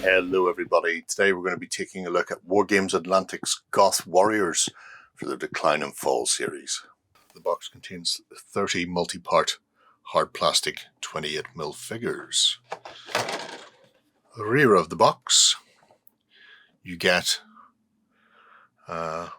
Hello everybody, today we're going to be taking a look at Wargames Atlantic's Goth Warriors for the Decline and Fall series. The box contains 30 multi-part hard plastic 28mm figures. The rear of the box, you get the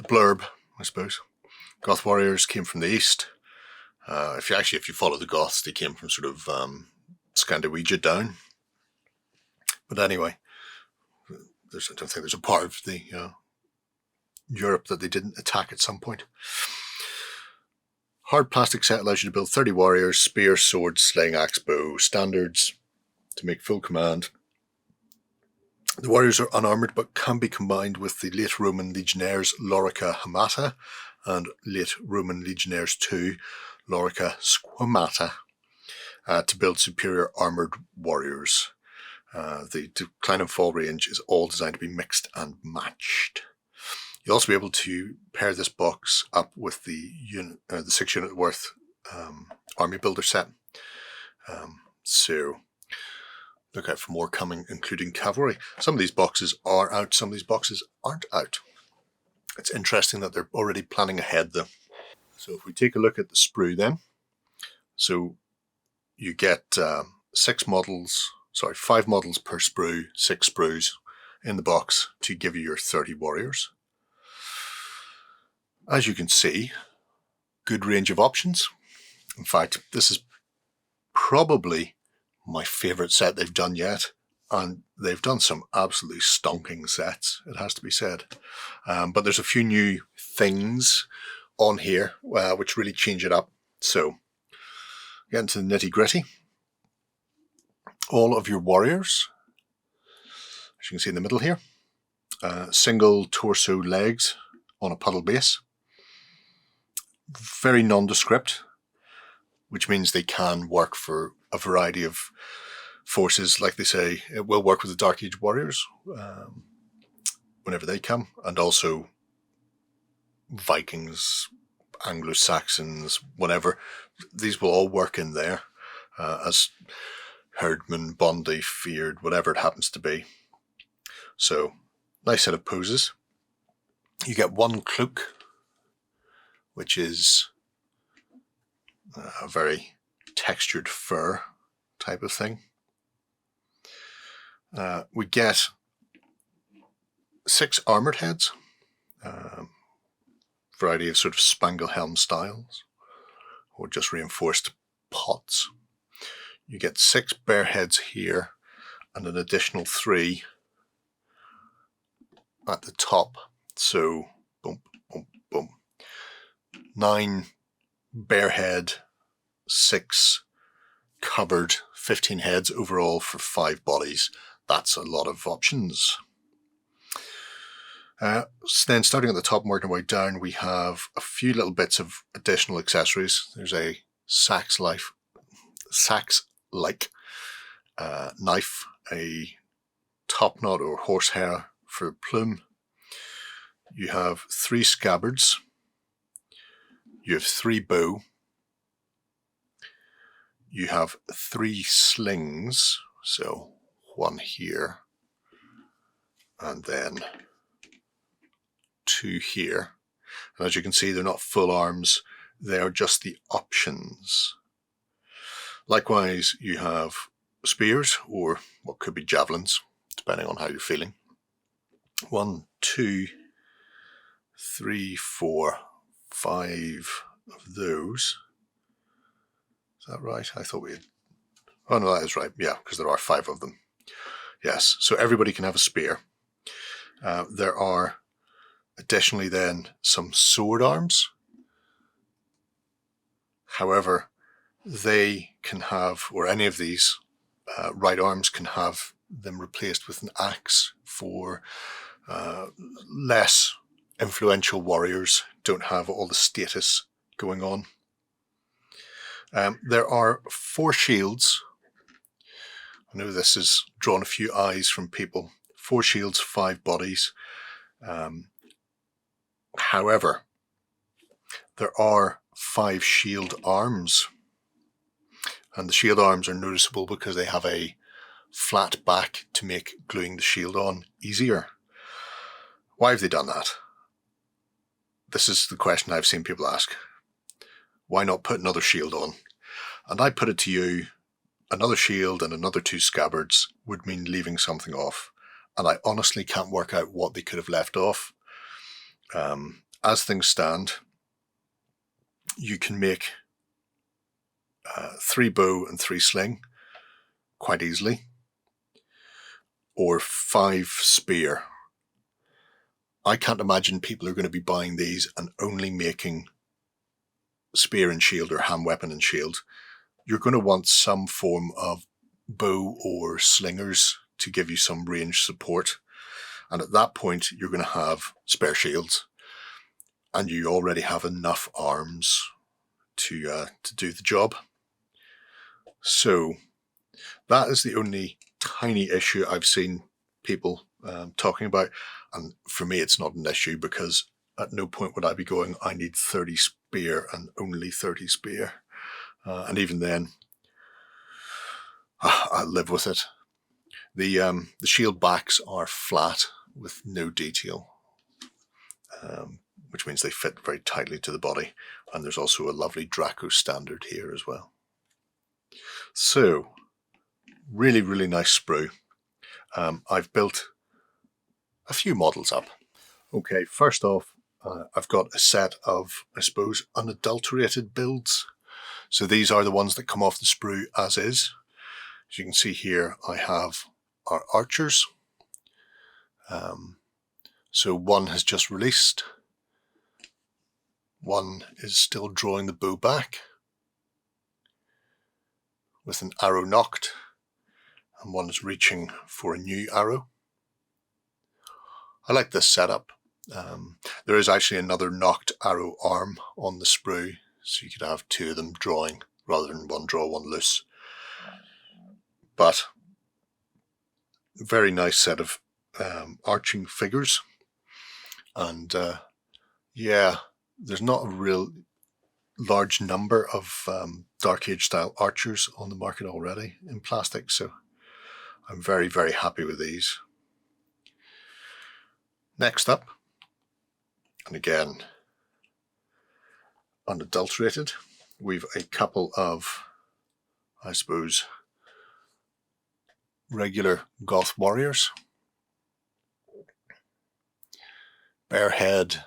blurb, I suppose. Goth Warriors came from the east. If you follow the Goths, they came from sort of Scandinavia down. But anyway, I don't think there's a part of the Europe that they didn't attack at some point. Hard plastic set allows you to build 30 warriors, spear, sword, sling, axe, bow, standards to make full command. The warriors are unarmoured but can be combined with the late Roman legionnaires Lorica Hamata and late Roman legionnaires II Lorica Squamata to build superior armoured warriors. The Decline and Fall range is all designed to be mixed and matched. You'll also be able to pair this box up with the 6 unit worth army builder set. So look out for more coming, including cavalry. Some of these boxes are out, some of these boxes aren't out. It's interesting that they're already planning ahead though. So if we take a look at the sprue then, so you get 5 models per sprue, 6 sprues in the box to give you your 30 warriors. As you can see, good range of options. In fact, this is probably my favourite set they've done yet, and they've done some absolutely stonking sets, it has to be said. But there's a few new things on here which really change it up. So, getting to the nitty gritty. All of your warriors, as you can see in the middle here, single torso legs on a puddle base. Very nondescript, which means they can work for a variety of forces. Like they say, it will work with the Dark Age warriors whenever they come, and also Vikings, Anglo-Saxons, whatever. These will all work in there as Herdman, Bondi, Feared, whatever it happens to be. So, nice set of poses. You get one cloak, which is a very textured fur type of thing. We get 6 armoured heads, variety of sort of spangle helm styles, or just reinforced pots. You get 6 bear heads here, and an additional 3 at the top. So, boom, boom, boom. 9 bear head, 6 covered, 15 heads overall for 5 bodies. That's a lot of options. So then starting at the top and working our way down, we have a few little bits of additional accessories. There's a sax-like knife, a top knot or horsehair for a plume. You have 3 scabbards. You have 3 bow. You have 3 slings, so 1 here, and then 2 here. And as you can see, they're not full arms, they're just the options. Likewise, you have spears, or what could be javelins, depending on how you're feeling. 1, 2, 3, 4, 5 of those. Is that right? I thought we had... Oh no, that is right. Yeah, because there are 5 of them. Yes, so everybody can have a spear. There are additionally then some sword arms. However, they can have, or any of these right arms can have them replaced with an axe for less influential warriors, don't have all the status going on. There are 4 shields. I know this has drawn a few eyes from people. 4 shields, 5 bodies. However, there are 5 shield arms. And the shield arms are noticeable because they have a flat back to make gluing the shield on easier. Why have they done that? This is the question I've seen people ask. Why not put another shield on? And I put it to you, another shield and another 2 scabbards would mean leaving something off. And I honestly can't work out what they could have left off. As things stand, you can make 3 bow and 3 sling quite easily, or 5 spear. I can't imagine people are going to be buying these and only making spear and shield or hand weapon and shield. You're going to want some form of bow or slingers to give you some range support. And at that point, you're going to have spare shields. And you already have enough arms to do the job. So that is the only tiny issue I've seen people talking about. And for me, it's not an issue because at no point would I be going, I need 30 spear and only 30 spear. And even then, I live with it. The shield backs are flat with no detail, which means they fit very tightly to the body. And there's also a lovely Draco standard here as well. So, really, really nice sprue. I've built a few models up. Okay, first off, I've got a set of, I suppose, unadulterated builds. So these are the ones that come off the sprue as is. As you can see here, I have our archers. So one has just released. One is still drawing the bow back with an arrow knocked, and one is reaching for a new arrow. I like this setup. There is actually another knocked arrow arm on the sprue, so you could have 2 of them drawing rather than one draw, one loose. But very nice set of arching figures. And yeah, there's not a real large number of Dark Age style archers on the market already in plastic, so I'm very, very happy with these. Next up, and again, unadulterated, we've a couple of, I suppose, regular Goth Warriors. Bare head,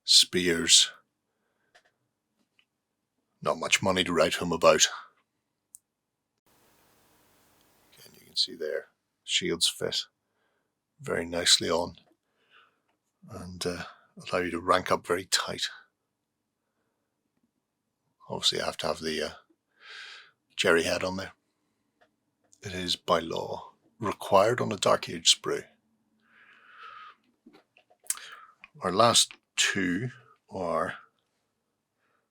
spears, not much money to write home about. Again, you can see there, shields fit very nicely on and allow you to rank up very tight. Obviously I have to have the Gerry head on there. It is by law required on a Dark Age sprue. Our last 2 are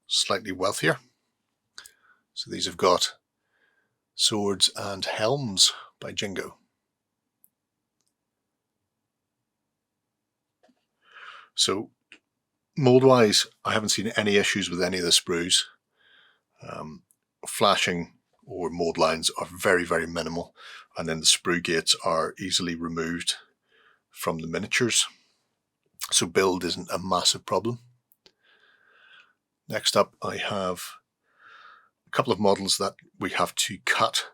slightly wealthier. So these have got swords and helms by Jingo. So mold-wise, I haven't seen any issues with any of the sprues. Flashing or mold lines are very, very minimal, and then the sprue gates are easily removed from the miniatures. So build isn't a massive problem. Next up, I have a couple of models that we have to cut.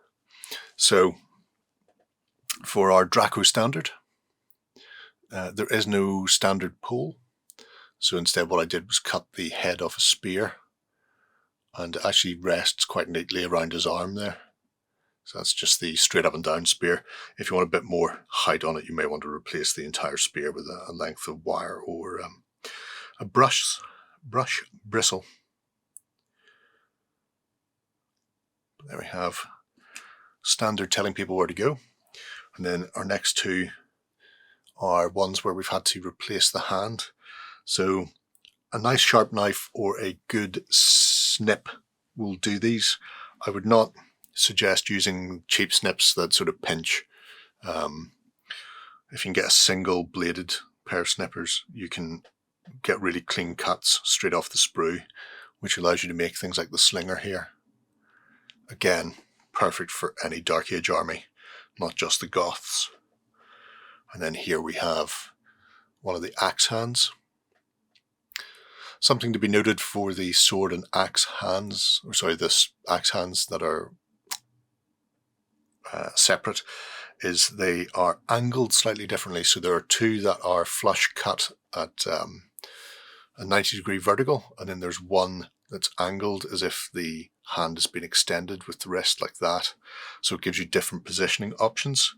So for our Draco standard, there is no standard pole. So instead what I did was cut the head off a spear, and it actually rests quite neatly around his arm there. So that's just the straight up and down spear. If you want a bit more height on it, you may want to replace the entire spear with a length of wire or a brush bristle. There we have standard telling people where to go. And then our next 2 are ones where we've had to replace the hand. So a nice sharp knife or a good snip will do these. I would not suggest using cheap snips that sort of pinch. If you can get a single bladed pair of snippers, you can get really clean cuts straight off the sprue, which allows you to make things like the slinger here. Again, perfect for any Dark Age army, not just the Goths. And then here we have one of the axe hands. Something to be noted for the sword and axe hands, this axe hands that are separate, is they are angled slightly differently. So there are two that are flush cut at a 90-degree vertical, and then there's one that's angled as if the hand has been extended with the wrist like that. So it gives you different positioning options.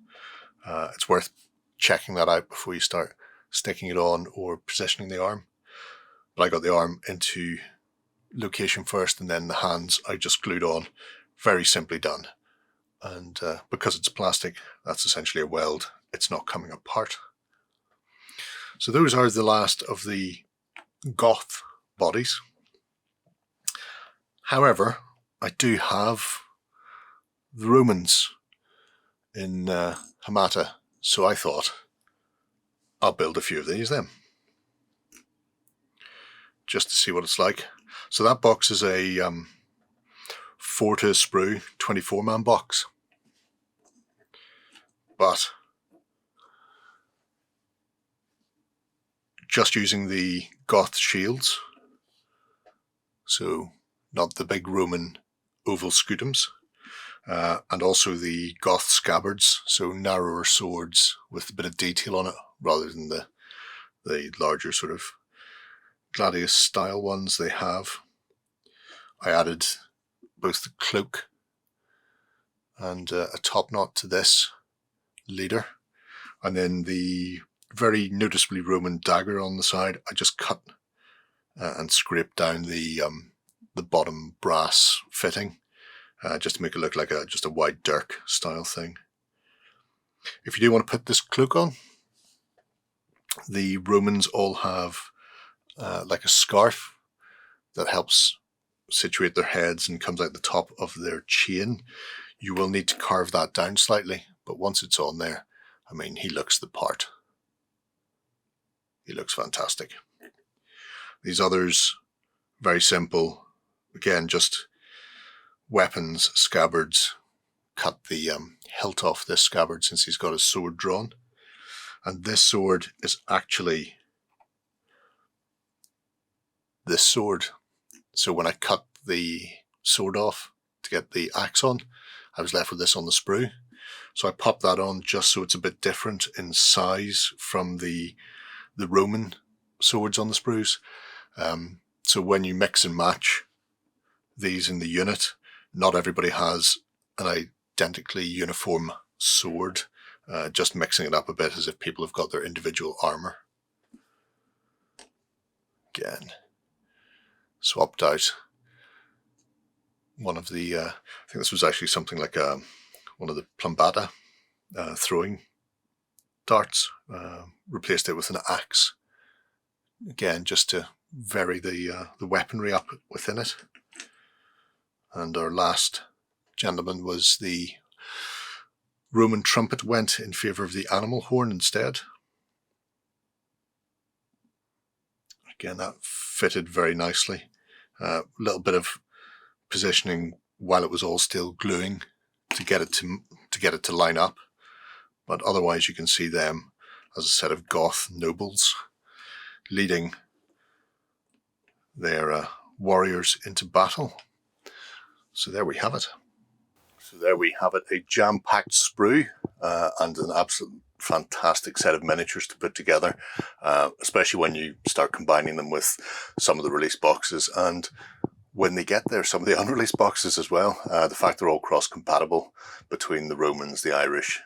It's worth checking that out before you start sticking it on or positioning the arm. But I got the arm into location first, and then the hands I just glued on. Very simply done. And because it's plastic, that's essentially a weld. It's not coming apart. So those are the last of the Goth bodies. However, I do have the Romans in Hamata, so I thought I'll build a few of these then, just to see what it's like. So that box is a 4 to a sprue 24-man box, but just using the Goth shields, so not the big Roman oval scutums, and also the Goth scabbards, so narrower swords with a bit of detail on it rather than the larger sort of gladius style ones they have. I added both the cloak and a top knot to this leader, and then the very noticeably Roman dagger on the side I just cut and scraped down the bottom brass fitting, just to make it look like just a wide dirk style thing. If you do want to put this cloak on, the Romans all have like a scarf that helps situate their heads and comes out the top of their chain. You will need to carve that down slightly, but once it's on there, I mean, he looks the part. He looks fantastic. These others, very simple. Again, just weapons, scabbards. Cut the hilt off this scabbard since he's got his sword drawn. And this sword is actually this sword. So when I cut the sword off to get the axe on, I was left with this on the sprue. So I popped that on just so it's a bit different in size from the Roman swords on the sprues. So when you mix and match these in the unit, not everybody has an identically uniform sword, just mixing it up a bit as if people have got their individual armor. Again, swapped out one of the, I think this was actually something like one of the plumbata throwing darts, replaced it with an axe. Again, just to vary the weaponry up within it. And our last gentleman was the Roman trumpet, went in favour of the animal horn instead. Again, that fitted very nicely. A little bit of positioning while it was all still gluing to get it to line up, but otherwise you can see them as a set of Goth nobles leading their warriors into battle. So there we have it. A jam-packed sprue and an absolute fantastic set of miniatures to put together, especially when you start combining them with some of the release boxes, and when they get there, some of the unreleased boxes as well. The fact they're all cross-compatible between the Romans, the Irish,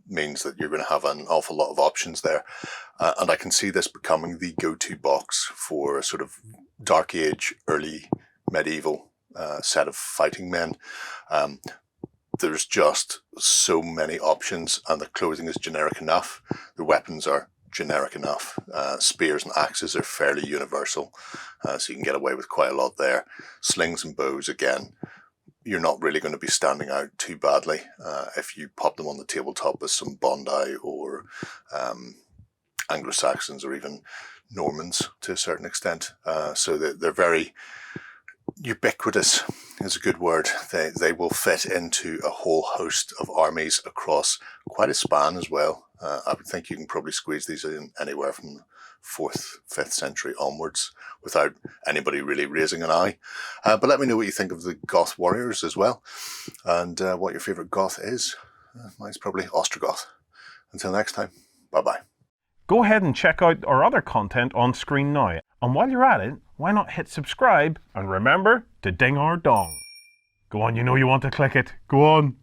means that you're going to have an awful lot of options there. And I can see this becoming the go-to box for a sort of Dark Age, early medieval set of fighting men. There's just so many options, and the clothing is generic enough. The weapons are generic enough. Spears and axes are fairly universal, so you can get away with quite a lot there. Slings and bows, again, you're not really going to be standing out too badly if you pop them on the tabletop with some Bondi or Anglo-Saxons or even Normans to a certain extent. So they're very Ubiquitous is a good word. They will fit into a whole host of armies across quite a span as well. I would think you can probably squeeze these in anywhere from 4th, 5th century onwards without anybody really raising an eye. But let me know what you think of the Goth Warriors as well, and what your favourite Goth is. Mine's probably Ostrogoth. Until next time, bye-bye. Go ahead and check out our other content on screen now. And while you're at it, why not hit subscribe and remember to ding our dong. Go on, you know you want to click it. Go on.